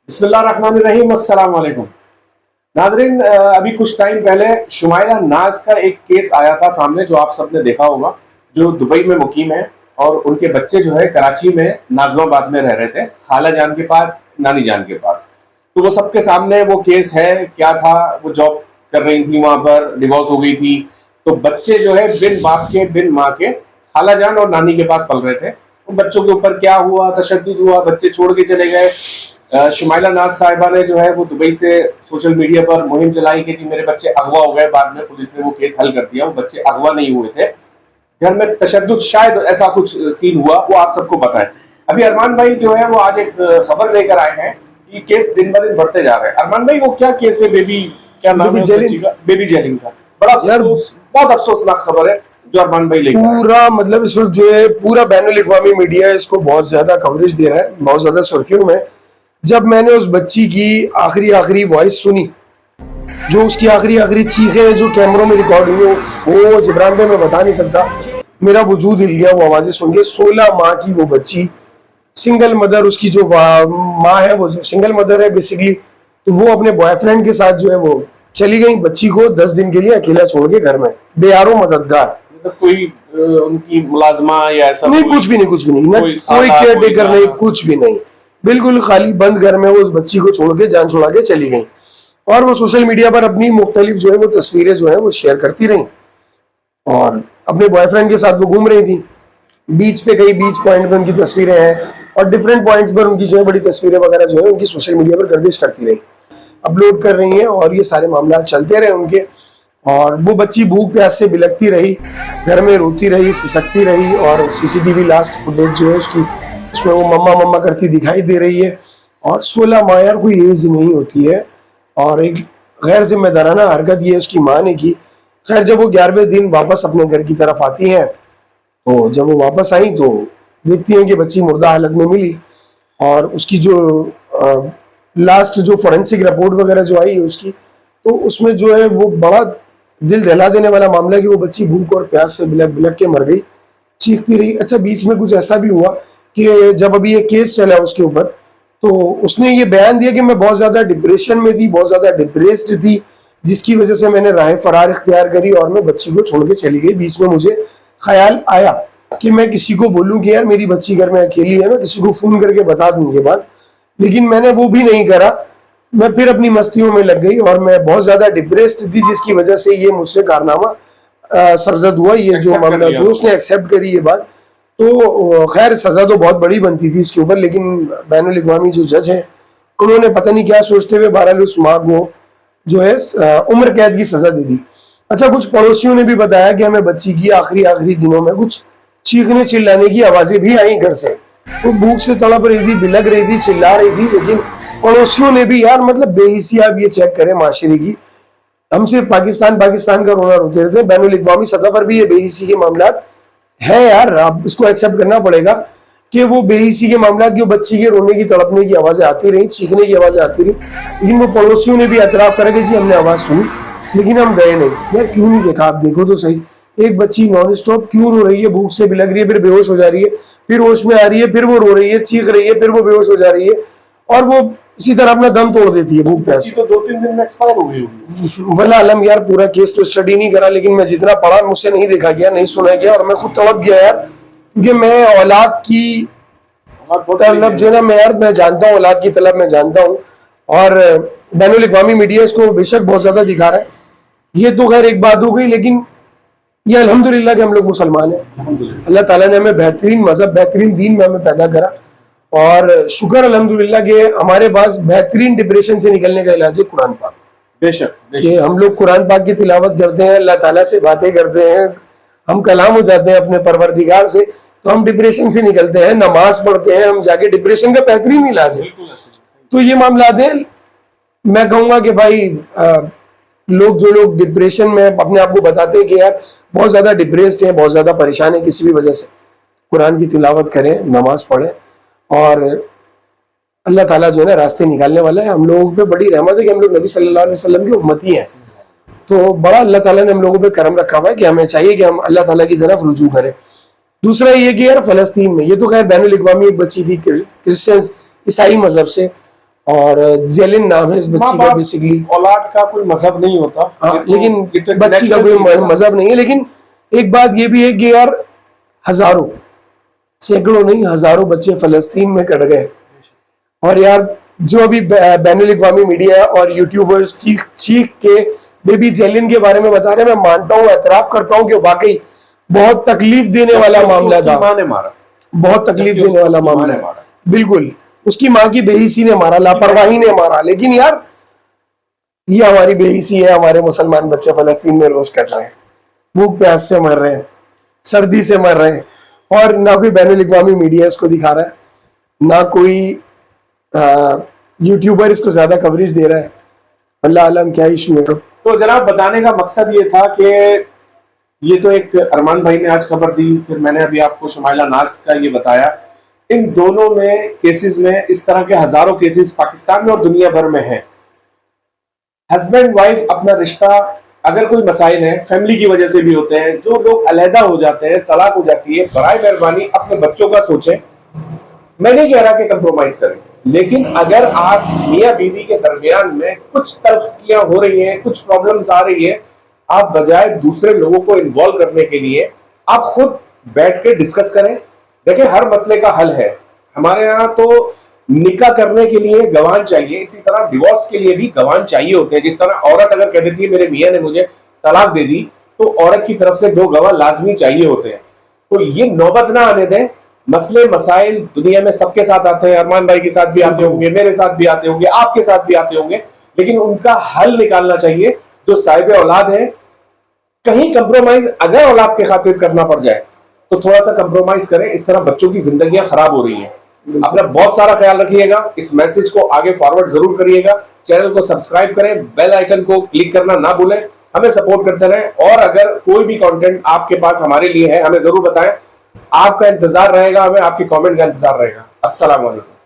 बिस्मिल्लाहिर्रहमानिर्रहीम, अस्सलाम वालेकुम। नाज़रीन, अभी कुछ टाइम पहले शुमाइला नाज का एक केस आया था सामने, जो आप सबने देखा होगा, जो दुबई में मुकीम है और उनके बच्चे जो है कराची में नाजमाबाद में रह रहे थे, खाला जान के पास, नानी जान के पास। तो वो सबके सामने वो केस है। क्या था, वो जॉब कर रही थी वहां पर, डिवोर्स हो गई थी, तो बच्चे जो है बिन बाप के बिन माँ के खाला जान और नानी के पास पल रहे थे। तो बच्चों के ऊपर क्या हुआ, तशद्दुद हुआ, बच्चे छोड़ के चले गए। शुमाइला नाज साहिबा ने जो है वो दुबई से सोशल मीडिया पर मुहिम चलाई कि जी मेरे बच्चे अगवा हो गए। बाद में पुलिस ने वो केस हल कर दिया, वो बच्चे अगवा नहीं हुए थे, घर में तशद्दुद, शायद ऐसा कुछ सीन हुआ, वो आप सबको पता है। अभी अरमान भाई जो है वो आज एक खबर लेकर आए हैं कि केस दिन ब दिन बढ़ते जा रहे हैं। अरमान भाई, वो क्या केस है? बेबी क्या नाम है? बेबी जेलिंग का। बड़ा अफसोस, बहुत अफसोसनाक खबर है जो अरमान भाई लेकर पूरा, मतलब इस वक्त जो है पूरा बैनुल अक़वामी मीडिया इसको बहुत ज्यादा कवरेज दे रहा है, बहुत ज्यादा सुर्खियों में। जब मैंने उस बच्ची की आखिरी वॉइस सुनी, जो उसकी आखिरी चीखें जो कैमरों में रिकॉर्ड हुई, वो जिब्रान भाई मैं बता नहीं सकता, मेरा वजूद हिल गया वो आवाजें सुन के। 16 माह की वो बच्ची, सिंगल मदर, उसकी जो माँ है वो जो सिंगल मदर है बेसिकली, तो वो अपने बॉयफ्रेंड के साथ जो है वो चली गई बच्ची को 10 दिन के लिए अकेला छोड़ के घर में, बेयारो मददगार। मतलब कोई उनकी मुलाजमा या ऐसा नहीं, कुछ भी नहीं, कुछ भी नहीं, कोई केयर टेकर नहीं, कुछ भी नहीं, बिल्कुल खाली बंद घर में वो उस बच्ची को छोड़ के, जान छुड़ा के चली गई। और वो सोशल मीडिया पर अपनी मुख्तलिफ जो है वो तस्वीरें जो है वो शेयर करती रही और अपने बॉयफ्रेंड के साथ वो घूम रही थी। बीच पे कई बीच पॉइंट पे उनकी तस्वीरें हैं और डिफरेंट पॉइंट्स पर उनकी जो है बड़ी तस्वीरें वगैरह जो है उनकी सोशल मीडिया पर गर्दिश करती रही, अपलोड कर रही हैं और ये सारे मामला चलते रहे उनके। और वो बच्ची भूख प्यास से बिलखती रही, घर में रोती रही, सिसकती रही और सीसीटीवी लास्ट फुटेज जो है उसकी, उसमें वो मम्मा मम्मा करती दिखाई दे रही है। और 16 माह यार कोई एज नहीं होती है और एक गैर जिम्मेदाराना हरकत ये उसकी माँ ने की। खैर, जब वो 11वें दिन वापस अपने घर की तरफ आती हैं, तो जब वो वापस आई तो देखती हैं कि बच्ची मुर्दा हालत में मिली। और उसकी जो लास्ट जो फोरेंसिक रिपोर्ट वगैरह जो आई है उसकी, तो उसमें जो है वो बड़ा दिल दहला देने वाला मामला है कि वो बच्ची भूख और प्यास से बिलख बिलख के मर गई, चीखती रही। अच्छा, बीच में कुछ ऐसा भी हुआ कि जब अभी ये केस चला उसके ऊपर, तो उसने ये बयान दिया कि मैं बहुत ज्यादा डिप्रेशन में थी, बहुत ज्यादा डिप्रेस्ड थी, जिसकी वजह से मैंने राह फरार इख्तियार करी और मैं बच्ची को छोड़ के चली गई। बीच में मुझे ख्याल आया कि मैं किसी को बोलूं कि यार मेरी बच्ची घर में अकेली है, मैं किसी को फोन करके बता दूं ये बात, लेकिन मैंने वो भी नहीं करा। मैं फिर अपनी मस्तियों में लग गई और मैं बहुत ज्यादा डिप्रेस्ड थी, जिसकी वजह से ये मुझसे कारनामा सरजद हुआ, ये जो मामला हुआ उसने एक्सेप्ट करी ये बात। तो खैर, सजा तो बहुत बड़ी बनती थी इसके ऊपर, लेकिन बैनुल अक़वामी जो जज हैं उन्होंने पता नहीं क्या सोचते हुए बहरहाल उस माँ को जो है उम्र कैद की सजा दे दी। अच्छा, कुछ पड़ोसियों ने भी बताया कि हमें बच्ची की आखिरी दिनों में कुछ चीखने चिल्लाने की आवाजें भी आई घर से। वो भूख से तड़प रही थी, बिलख रही थी, चिल्ला रही थी, लेकिन पड़ोसियों ने भी, यार मतलब बेहिसी, आप ये चेक करें माशरे की, हम सिर्फ पाकिस्तान का रोना रोते रहते हैं, बैनुल अक़वामी सतह पर भी ये बेहिसी के मामला है यार, आप इसको एक्सेप्ट करना पड़ेगा कि वो बेहिसी के मामला की, बच्ची के रोने की तड़पने की आवाजें आती रही, चीखने की आवाजें आती रही, लेकिन वो पड़ोसियों ने भी एतराफ करा कि जी हमने आवाज सुनी लेकिन हम गए नहीं। यार क्यों नहीं देखा? आप देखो तो सही, एक बच्ची नॉन स्टॉप क्यों रो रही है, भूख से बिलख रही है, फिर बेहोश हो जा रही है, फिर होश में आ रही है, फिर वो रो रही है, चीख रही है, फिर वो बेहोश हो जा रही है और वो इसी तरह अपना दम तोड़ देती है भूख प्यास। तो 2-3 दिन में एक्सपायर हो गई होगी। वल्लाह आलम यार, पूरा केस तो स्टडी नहीं करा, लेकिन मैं जितना पढ़ा मुझसे नहीं देखा गया, नहीं सुना गया और मैं खुद तड़प गया यार, क्योंकि मैं औलाद की तलब जो है ना, मैं जानता हूँ, औलाद की तलब मैं जानता हूँ। और बैनुल अक़वामी मीडिया इसको बेशक बहुत ज्यादा दिखा रहा है, ये तो खैर एक बात हो गई, लेकिन ये अल्हम्दुलिल्लाह कि हम लोग मुसलमान हैं। अल्लाह ताला ने हमें बेहतरीन मजहब, बेहतरीन दीन में हमें पैदा करा और शुक्र अल्हम्दुलिल्लाह कि हमारे पास बेहतरीन डिप्रेशन से निकलने का इलाज है कुरान पाक। बेशक कि हम लोग कुरान पाक की तिलावत करते हैं, अल्लाह ताला से बातें करते हैं, हम कलाम हो जाते हैं अपने परवरदिगार से, तो हम डिप्रेशन से निकलते हैं, नमाज पढ़ते हैं, हम जाके डिप्रेशन का बेहतरीन इलाज है। तो ये मामला है, मैं कहूंगा कि भाई जो लोग डिप्रेशन में अपने आप को बताते हैं कि यार बहुत ज्यादा डिप्रेस्ड हैं, बहुत ज्यादा परेशान है किसी भी वजह से, कुरान की तिलावत करें, नमाज पढ़ें और अल्लाह ताला जो है ना रास्ते निकालने वाला है। हम लोगों पे बड़ी रहमत है कि हम लोग नबी सल्लल्लाहु अलैहि वसल्लम की उम्मती हैं, तो बड़ा अल्लाह ताला ने हम लोगों पे करम रखा हुआ है कि हमें चाहिए कि हम अल्लाह ताला की तरफ रुजू करें। दूसरा ये कि यार फलस्तीन में, ये तो खैर बैनुल अक़वामी एक बच्ची थी क्रिश्चियंस ईसाई मजहब से और जेलिन नाम है इस बच्ची का बेसिकली। औलाद का कोई मजहब नहीं होता। लेकिन बच्ची का कोई मजहब नहीं है। लेकिन एक बात ये भी है कि यार हजारों, सैकड़ों नहीं हजारों बच्चे फलस्तीन में कट गए। और यार जो अभी बैनुल अक़वामी मीडिया और यूट्यूबर्स चीख चीख के बेबी जेलिन के बारे में बता रहे हैं, मैं मानता हूँ, एतराफ करता हूँ कि वाकई बहुत तकलीफ देने वाला मामला था। माँ ने मारा, बहुत तकलीफ देने वाला मामला है। बिल्कुल, उसकी माँ की बेहिसी ने मारा, लापरवाही ने मारा। लेकिन यार ये हमारी बेहिसी है, हमारे मुसलमान बच्चे फलस्तीन में रोज कट रहे हैं, भूख प्यास से मर रहे हैं, सर्दी से मर रहे हैं, और ना कोई बैनुल अक़वामी मीडिया इसको दिखा रहा है, ना कोई यूट्यूबर इसको ज्यादा कवरेज दे रहा है। अल्लाह आलम क्या इशू है। तो जनाब बताने का मकसद ये था कि ये तो एक अरमान भाई ने आज खबर दी, फिर मैंने अभी आपको शुमाइला नाज का ये बताया। इन दोनों में केसेस में इस तरह के हजारों केसेस पाकिस्तान में और दुनिया भर में हैं। हस्बैंड वाइफ अपना रिश्ता, अगर कोई मसाइल है फैमिली की वजह से भी होते हैं, जो लोग अलहदा हो जाते हैं, तलाक हो जाती है, बराए मेहरबानी अपने बच्चों का सोचें। मैं नहीं कह रहा कि कंप्रोमाइज करें, लेकिन अगर आप मियाँ बीवी के दरमियान में कुछ तरक्कियां हो रही हैं, कुछ प्रॉब्लम्स आ रही है, आप बजाय दूसरे लोगों को इन्वॉल्व करने के लिए आप खुद बैठ के डिस्कस करें। देखिए हर मसले का हल है। हमारे यहाँ तो निकाह करने के लिए गवाह चाहिए, इसी तरह डिवोर्स के लिए भी गवाह चाहिए होते हैं। जिस तरह औरत अगर कह देती है मेरे मियाँ ने मुझे तलाक दे दी, तो औरत की तरफ से 2 गवाह लाजमी चाहिए होते हैं। तो ये नौबत ना आने दें। मसले मसाइल दुनिया में सबके साथ आते हैं, अरमान भाई के साथ भी आते होंगे, मेरे साथ भी आते होंगे, आपके साथ भी आते होंगे, लेकिन उनका हल निकालना चाहिए जो साहिब औलाद है। कहीं कंप्रोमाइज अगर औलाद के खातिर करना पड़ जाए तो थोड़ा सा कंप्रोमाइज करें। इस तरह बच्चों की जिंदगियां खराब हो रही हैं। अपना बहुत सारा ख्याल रखिएगा, इस मैसेज को आगे फॉरवर्ड जरूर करिएगा, चैनल को सब्सक्राइब करें, बेल आइकन को क्लिक करना ना भूलें, हमें सपोर्ट करते रहें। और अगर कोई भी कंटेंट आपके पास हमारे लिए है हमें जरूर बताएं। आपका इंतजार रहेगा, हमें आपके कमेंट का इंतजार रहेगा। अस्सलाम वालेकुम।